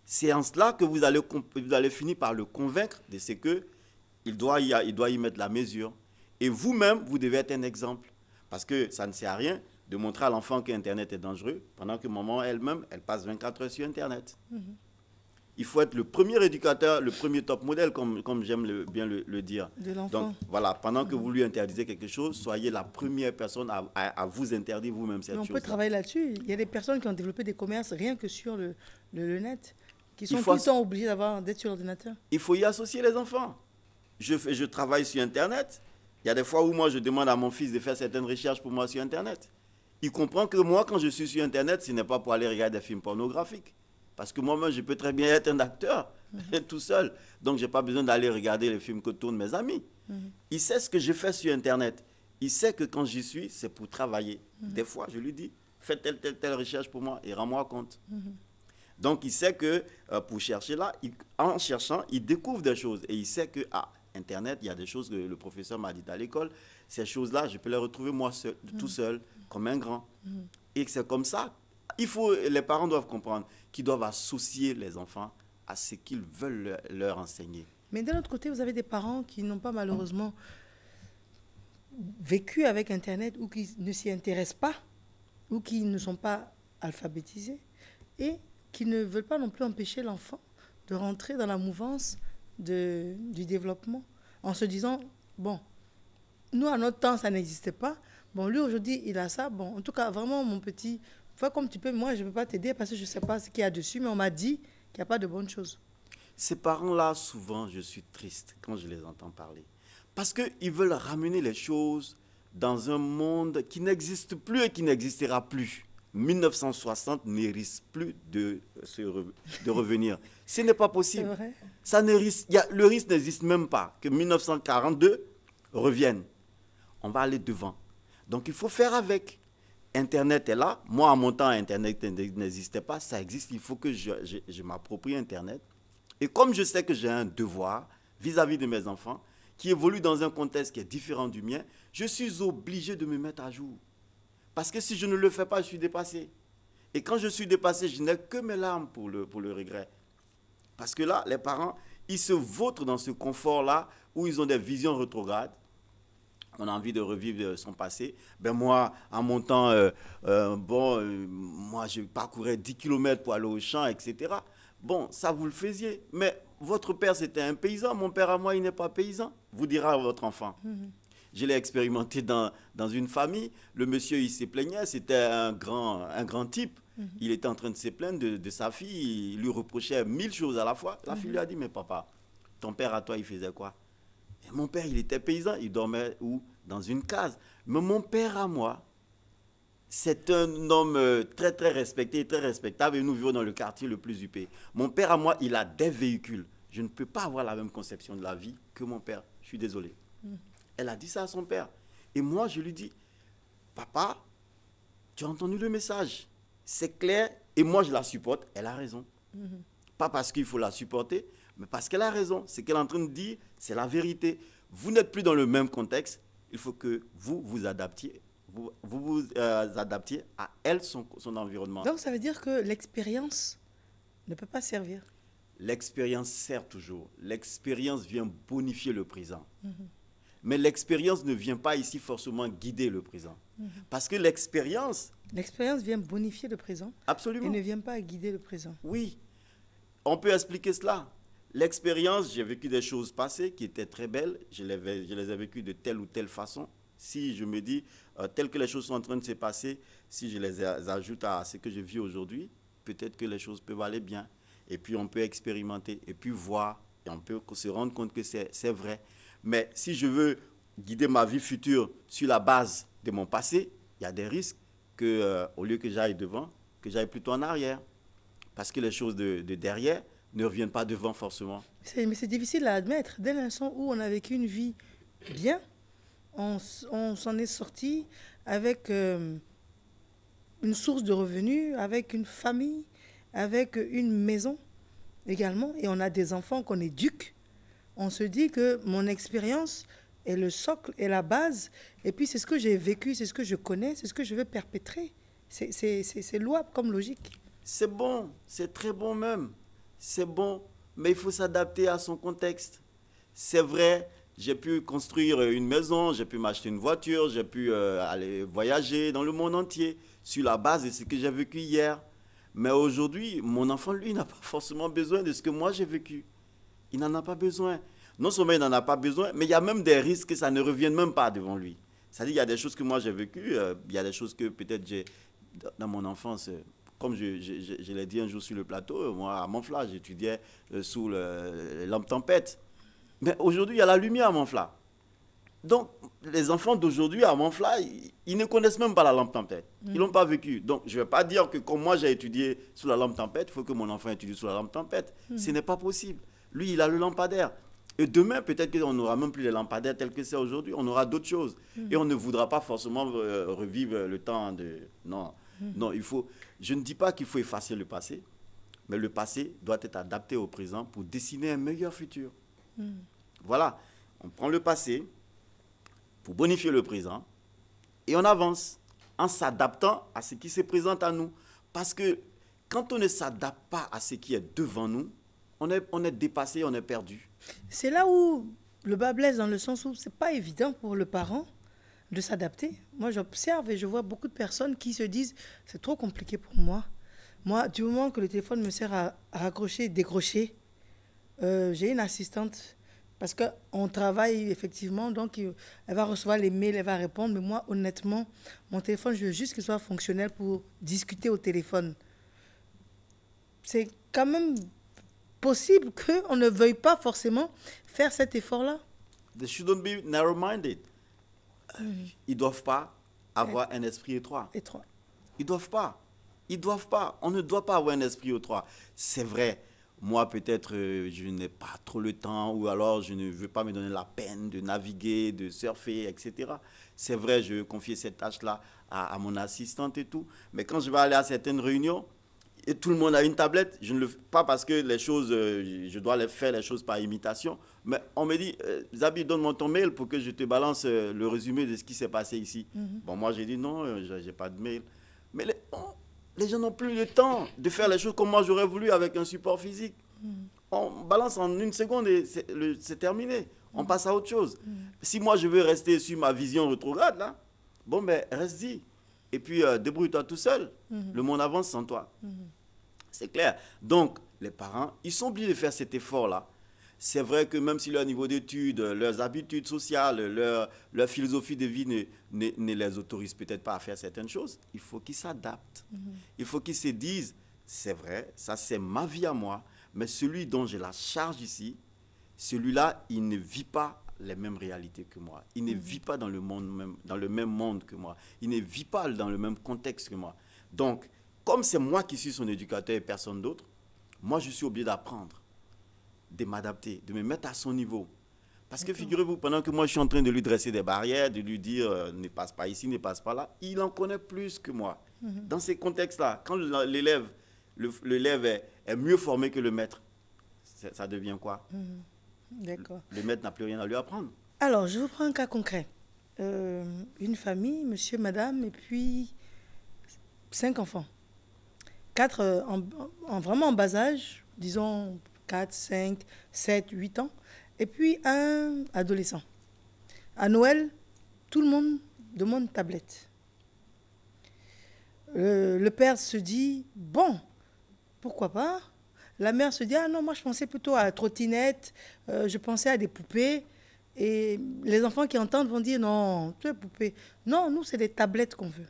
C'est en cela que vous allez finir par le convaincre de ce qu'il doit y mettre la mesure. Et vous-même, vous devez être un exemple. Parce que ça ne sert à rien de montrer à l'enfant qu'Internet est dangereux, pendant que maman elle-même, elle passe 24 heures sur Internet. Il faut être le premier éducateur, le premier top modèle, comme j'aime bien le dire. De l'enfant. Donc voilà, pendant que vous lui interdisez quelque chose, soyez la première personne à vous interdire vous-même cette chose. On peut travailler là-dessus. Il y a des personnes qui ont développé des commerces rien que sur le net, qui sont tout le temps obligés d'être sur l'ordinateur. Il faut y associer les enfants. Je travaille sur Internet. Il y a des fois où moi, je demande à mon fils de faire certaines recherches pour moi sur Internet. Il comprend que moi, quand je suis sur Internet, ce n'est pas pour aller regarder des films pornographiques. Parce que moi-même, je peux très bien être un acteur, tout seul. Donc, je n'ai pas besoin d'aller regarder les films que tournent mes amis. Il sait ce que je fais sur Internet. Il sait que quand j'y suis, c'est pour travailler. Des fois, je lui dis, fais telle recherche pour moi et rends-moi compte. Donc, il sait que pour chercher là, en cherchant, il découvre des choses. Et il sait que, Internet, il y a des choses que le professeur m'a dites à l'école. Ces choses-là, je peux les retrouver moi tout seul, comme un grand. Et c'est comme ça. Les parents doivent comprendre qu'ils doivent associer les enfants à ce qu'ils veulent leur enseigner. Mais d'un autre côté, vous avez des parents qui n'ont pas malheureusement vécu avec Internet ou qui ne s'y intéressent pas ou qui ne sont pas alphabétisés et qui ne veulent pas non plus empêcher l'enfant de rentrer dans la mouvance du développement en se disant, bon, nous à notre temps, ça n'existait pas. Bon, lui aujourd'hui, il a ça. Bon, en tout cas, vraiment, mon petit, fais comme tu peux. Moi, je ne peux pas t'aider parce que je ne sais pas ce qu'il y a dessus, mais on m'a dit qu'il n'y a pas de bonnes choses. Ces parents-là, souvent, je suis triste quand je les entends parler. Parce qu'ils veulent ramener les choses dans un monde qui n'existe plus et qui n'existera plus. 1960 ne risque plus de revenir. Ce n'est pas possible. C'est vrai. Le risque n'existe même pas que 1942 revienne. On va aller devant. Donc, il faut faire avec. Internet est là. Moi, à mon temps, Internet n'existait pas. Ça existe. Il faut que je m'approprie Internet. Et comme je sais que j'ai un devoir vis-à-vis de mes enfants, qui évoluent dans un contexte qui est différent du mien, je suis obligé de me mettre à jour. Parce que si je ne le fais pas, je suis dépassé. Et quand je suis dépassé, je n'ai que mes larmes pour le regret. Parce que là, les parents, ils se vautrent dans ce confort-là où ils ont des visions rétrogrades. On a envie de revivre son passé. Ben moi, en montant, moi, je parcourais 10 km pour aller au champ, etc. Bon, ça, vous le faisiez. Mais votre père, c'était un paysan. Mon père, à moi, il n'est pas paysan. Vous dira à votre enfant. Je l'ai expérimenté dans une famille. Le monsieur, il s'est plaigné. C'était un grand type. Il était en train de se plaindre de sa fille. Il lui reprochait 1000 choses à la fois. La fille lui a dit, mais papa, ton père à toi, il faisait quoi? Et mon père, il était paysan. Il dormait où? Dans une case. Mais mon père à moi, c'est un homme très, très respecté, très respectable. Et nous vivons dans le quartier le plus huppé. Mon père à moi, il a des véhicules. Je ne peux pas avoir la même conception de la vie que mon père. Je suis désolé. Elle a dit ça à son père. Et moi, je lui dis, papa, tu as entendu le message. C'est clair. Et moi, je la supporte. Elle a raison. Pas parce qu'il faut la supporter, mais parce qu'elle a raison. Ce qu'elle est en train de dire, c'est la vérité. Vous n'êtes plus dans le même contexte. Il faut que vous vous adaptiez. Vous adaptiez à elle, son environnement. Donc, ça veut dire que l'expérience ne peut pas servir. L'expérience sert toujours. L'expérience vient bonifier le présent. Mais l'expérience ne vient pas ici forcément guider le présent. Parce que l'expérience... L'expérience vient bonifier le présent. Absolument. Et ne vient pas guider le présent. Oui. On peut expliquer cela. L'expérience, j'ai vécu des choses passées qui étaient très belles. Je les ai vécues de telle ou telle façon. Si je me dis, telles que les choses sont en train de se passer, si je les ajoute à ce que je vis aujourd'hui, peut-être que les choses peuvent aller bien. Et puis, on peut expérimenter et puis voir. Et on peut se rendre compte que c'est vrai. Mais si je veux guider ma vie future sur la base de mon passé, il y a des risques que, au lieu que j'aille devant, que j'aille plutôt en arrière. Parce que les choses de derrière ne reviennent pas devant forcément. Mais c'est difficile à admettre. Dès l'instant où on a vécu une vie bien, on s'en est sorti avec une source de revenus, avec une famille, avec une maison également. Et on a des enfants qu'on éduque. On se dit que mon expérience est le socle, est la base. Et puis c'est ce que j'ai vécu, c'est ce que je connais, c'est ce que je veux perpétrer. C'est louable comme logique. C'est bon, c'est très bon même. C'est bon, mais il faut s'adapter à son contexte. C'est vrai, j'ai pu construire une maison, j'ai pu m'acheter une voiture, j'ai pu aller voyager dans le monde entier sur la base de ce que j'ai vécu hier. Mais aujourd'hui, mon enfant, lui, n'a pas forcément besoin de ce que moi j'ai vécu. Il n'en a pas besoin. Non seulement il n'en a pas besoin, mais il y a même des risques que ça ne revienne même pas devant lui. C'est-à-dire qu'il y a des choses que moi j'ai vécues, il y a des choses que peut-être j'ai, dans mon enfance, comme je l'ai dit un jour sur le plateau, moi à Montfla, j'étudiais sous les lampes tempête. Mais aujourd'hui, il y a la lumière à Montfla. Donc, les enfants d'aujourd'hui à Montfla, ils ne connaissent même pas la lampe tempête. Ils ne l'ont pas vécu. Donc, je ne vais pas dire que comme moi j'ai étudié sous la lampe tempête, il faut que mon enfant étudie sous la lampe tempête. Ce n'est pas possible. Lui, il a le lampadaire. Et demain, peut-être qu'on n'aura même plus les lampadaires tels que c'est aujourd'hui. On aura d'autres choses. Et on ne voudra pas forcément revivre le temps de... Non, non, il faut... Je ne dis pas qu'il faut effacer le passé, mais le passé doit être adapté au présent pour dessiner un meilleur futur. Voilà. On prend le passé pour bonifier le présent et on avance en s'adaptant à ce qui se présente à nous. Parce que quand on ne s'adapte pas à ce qui est devant nous, on est dépassé, on est perdu. C'est là où le bas blesse, dans le sens où ce n'est pas évident pour le parent de s'adapter. Moi, j'observe et je vois beaucoup de personnes qui se disent « c'est trop compliqué pour moi ». Moi, du moment que le téléphone me sert à raccrocher et décrocher, j'ai une assistante parce qu'on travaille effectivement, donc elle va recevoir les mails, elle va répondre. Mais moi, honnêtement, mon téléphone, je veux juste qu'il soit fonctionnel pour discuter au téléphone. C'est quand même possible qu'on ne veuille pas forcément faire cet effort-là. They shouldn't be narrow-minded. Ils ne doivent pas avoir un esprit étroit. Ils ne doivent pas. Ils ne doivent pas. On ne doit pas avoir un esprit étroit. C'est vrai. Moi, peut-être, je n'ai pas trop le temps ou alors je ne veux pas me donner la peine de naviguer, de surfer, etc. C'est vrai, je veux confier cette tâche-là à mon assistante et tout. Mais quand je vais aller à certaines réunions, et tout le monde a une tablette, je ne le fais pas parce que les choses, je dois les faire les choses par imitation. Mais on me dit, Zabi, donne-moi ton mail pour que je te balance le résumé de ce qui s'est passé ici. Bon, moi, j'ai dit non, je n'ai pas de mail. Mais les gens n'ont plus le temps de faire les choses comme moi j'aurais voulu avec un support physique. On balance en une seconde et c'est terminé. On passe à autre chose. Si moi, je veux rester sur ma vision rétrograde, là, bon, ben, reste-y. Et puis, débrouille-toi tout seul. Le monde avance sans toi. C'est clair. Donc, les parents, ils sont obligés de faire cet effort-là. C'est vrai que même si leur niveau d'études, leurs habitudes sociales, leur philosophie de vie ne les autorise peut-être pas à faire certaines choses, il faut qu'ils s'adaptent. Il faut qu'ils se disent, c'est vrai, ça c'est ma vie à moi, mais celui dont j'ai la charge ici, celui-là, il ne vit pas les mêmes réalités que moi. Il ne vit pas dans le même monde que moi. Il ne vit pas dans le même contexte que moi. Donc, comme c'est moi qui suis son éducateur et personne d'autre, moi, je suis obligé d'apprendre, de m'adapter, de me mettre à son niveau. Parce que figurez-vous, pendant que moi, je suis en train de lui dresser des barrières, de lui dire ne passe pas ici, ne passe pas là, il en connaît plus que moi. Dans ces contextes-là, quand l'élève est mieux formé que le maître, ça devient quoi? D'accord. Le maître n'a plus rien à lui apprendre. Alors, je vous prends un cas concret. Une famille, monsieur, madame, et puis 5 enfants. 4 vraiment en bas âge, disons 4, 5, 7, 8 ans, et puis un adolescent. À Noël, tout le monde demande tablette. Le père se dit, bon, pourquoi pas? La mère se dit, ah non, moi je pensais plutôt à la trottinette, je pensais à des poupées. Et les enfants qui entendent vont dire, non, tu es poupée. Non, nous, c'est des tablettes qu'on veut.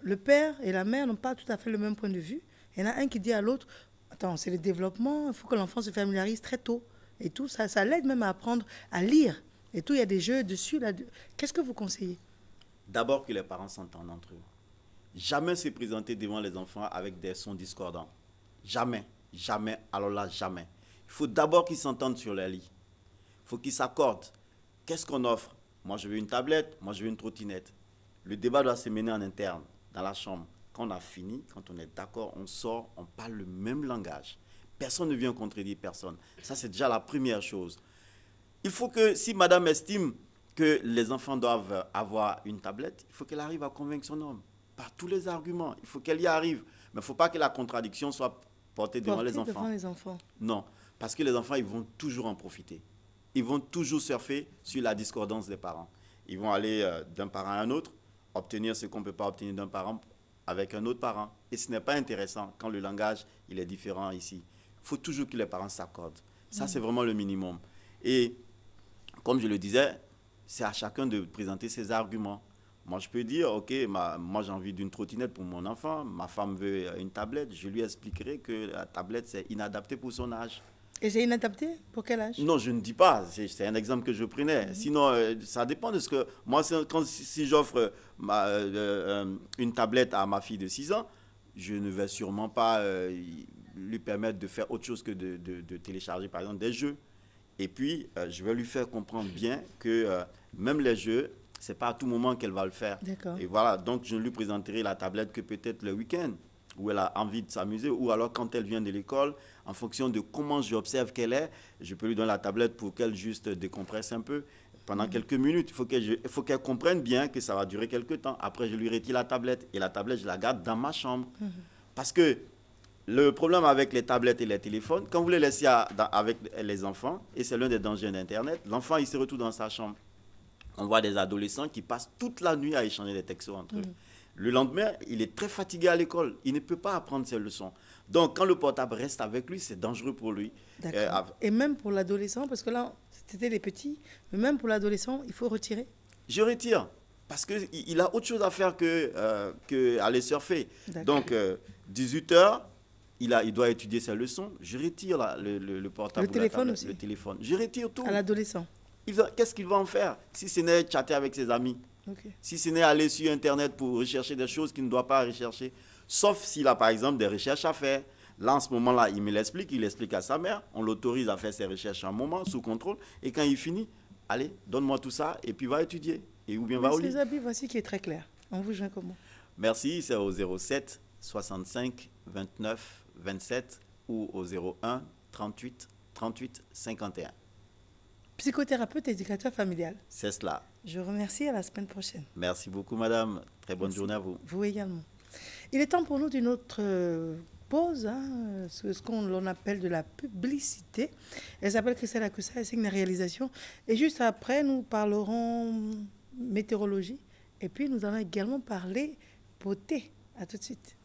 Le père et la mère n'ont pas tout à fait le même point de vue. Il y en a un qui dit à l'autre, attends, c'est le développement, il faut que l'enfant se familiarise très tôt. Et tout, ça l'aide même à apprendre à lire. Et tout, il y a des jeux dessus. Qu'est-ce que vous conseillez? D'abord que les parents s'entendent entre eux. Jamais se présenter devant les enfants avec des sons discordants. Jamais, jamais, alors là, jamais. Il faut d'abord qu'ils s'entendent sur leur lit. Il faut qu'ils s'accordent. Qu'est-ce qu'on offre? Moi, je veux une tablette, moi, je veux une trottinette. Le débat doit se mener en interne, dans la chambre. Quand on a fini, quand on est d'accord, on sort, on parle le même langage. Personne ne vient contredire personne. Ça, c'est déjà la première chose. Il faut que, si madame estime que les enfants doivent avoir une tablette, il faut qu'elle arrive à convaincre son homme. Par tous les arguments, il faut qu'elle y arrive. Mais il ne faut pas que la contradiction soit portée devant les enfants. Devant les enfants. Non, parce que les enfants, ils vont toujours en profiter. Ils vont toujours surfer sur la discordance des parents. Ils vont aller d'un parent à un autre, obtenir ce qu'on ne peut pas obtenir d'un parent avec un autre parent. Et ce n'est pas intéressant quand le langage il est différent ici. Il faut toujours que les parents s'accordent. Ça, c'est vraiment le minimum. Et comme je le disais, c'est à chacun de présenter ses arguments. Moi, je peux dire, ok, moi j'ai envie d'une trottinette pour mon enfant, ma femme veut une tablette, je lui expliquerai que la tablette, c'est inadapté pour son âge. Et c'est inadapté? Pour quel âge? Non, je ne dis pas. C'est un exemple que je prenais. Sinon, ça dépend de ce que... Moi, si j'offre une tablette à ma fille de 6 ans, je ne vais sûrement pas lui permettre de faire autre chose que de télécharger, par exemple, des jeux. Et puis, je vais lui faire comprendre bien que même les jeux, ce n'est pas à tout moment qu'elle va le faire. D'accord. Et voilà, donc je ne lui présenterai la tablette que peut-être le week-end, où elle a envie de s'amuser, ou alors quand elle vient de l'école, en fonction de comment j'observe qu'elle est, je peux lui donner la tablette pour qu'elle juste décompresse un peu pendant quelques minutes. Il faut qu'elle comprenne bien que ça va durer quelques temps. Après, je lui retire la tablette, et la tablette, je la garde dans ma chambre. Parce que le problème avec les tablettes et les téléphones, quand vous les laissez avec les enfants, et c'est l'un des dangers d'Internet, l'enfant, il se retrouve dans sa chambre. On voit des adolescents qui passent toute la nuit à échanger des textos entre eux. Le lendemain, il est très fatigué à l'école. Il ne peut pas apprendre ses leçons. Donc, quand le portable reste avec lui, c'est dangereux pour lui. D'accord. Et même pour l'adolescent, parce que là, c'était les petits, mais même pour l'adolescent, il faut retirer? Je retire, parce qu'il a autre chose à faire que aller surfer. Donc, 18h, il doit étudier ses leçons. Je retire le portable. Le téléphone aussi? Le téléphone. Je retire tout. À l'adolescent? Qu'est-ce qu'il va en faire si ce n'est chatter avec ses amis? Okay. Si ce n'est aller sur Internet pour rechercher des choses qu'il ne doit pas rechercher, sauf s'il a par exemple des recherches à faire. Là, en ce moment-là, il me l'explique, il explique à sa mère, on l'autorise à faire ses recherches un moment, sous contrôle, et quand il finit, allez, donne-moi tout ça, et puis va étudier, et ou bien va au lit. Zabi, voici qui est très clair. On vous joint comment? Merci, c'est au 07 65 29 27 ou au 01 38 38 51. Psychothérapeute et éducateur familial. C'est cela. Je vous remercie, à la semaine prochaine. Merci beaucoup, madame. Très bonne journée à vous. Vous également. Il est temps pour nous d'une autre pause, hein, ce qu'on l'on appelle de la publicité. Elle s'appelle Christelle Akusa, elle signe la réalisation. Et juste après, nous parlerons météorologie. Et puis, nous allons également parler beauté. À tout de suite.